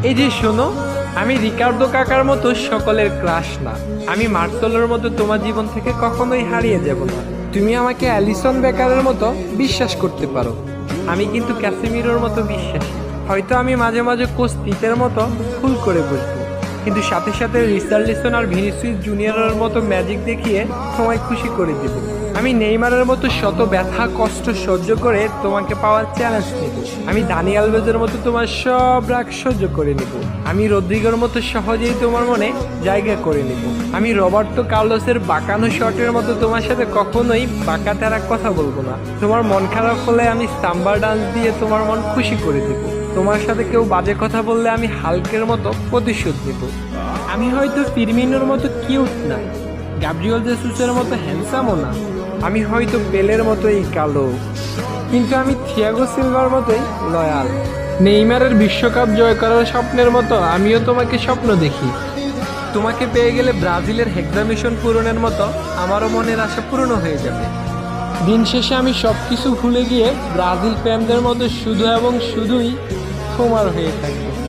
এই যে শোনো, আমি রিকার্ডো কাকার মতো সকলের ক্রাশ না। আমি মার্সেলোর মতো তোমার জীবন থেকে কখনোই হারিয়ে যাব না। তুমি আমাকে অ্যালিসন বেকারের মতো বিশ্বাস করতে পারো, আমি কিন্তু ক্যাসিমিরোর মতো বিশ্বাসী। হয়তো আমি মাঝে মাঝে কোচ তিতের মতো ভুল করে বসবো, কিন্তু সাথে সাথে রিচার্লিসন আর ভিনিসিয়াস জুনিয়রের মতো ম্যাজিক দেখিয়ে তোমায় খুশি করে দেব। আমি নেইমারের মতো শত ব্যথা কষ্ট সহ্য করে তোমাকে পাওয়ার চ্যালেঞ্জ নেব। আমি দানি আলভেজের মতো তোমার সব রাগ সহ্য করে নেব। আমি রদ্রিগোর মতো সহজেই তোমার মনে জায়গা করে নেব। আমি রবার্তো কার্লোসের বাঁকানো শটের মতো তোমার সাথে কখনোই বাঁকা তেরা কথা বলবো না। তোমার মন খারাপ হলে আমি সাম্বা ডান্স দিয়ে তোমার মন খুশি করে দেব। তোমার সাথে কেউ বাজে কথা বললে আমি হালকের মতো প্রতিশোধ নেব। আমি হয়তো ফিরমিনোর মতো কিউট না, গ্যাব্রিয়েল জেসুসের মতো হ্যান্ডসামও না, আমি হয়তো পেলের মতোই কালো, কিন্তু আমি থিয়াগো সিলভার মতোই লয়াল। নেইমারের বিশ্বকাপ জয় করার স্বপ্নের মতো আমিও তোমাকে স্বপ্ন দেখি। তোমাকে পেয়ে গেলে ব্রাজিলের হেক্সামিশন পূরণের মতো আমারও মনের আশা পূর্ণ হয়ে যাবে। দিন শেষে আমি সব কিছু ভুলে গিয়ে ব্রাজিল ফ্যানদের মতো শুধু এবং শুধুই তোমার হয়ে থাকবো।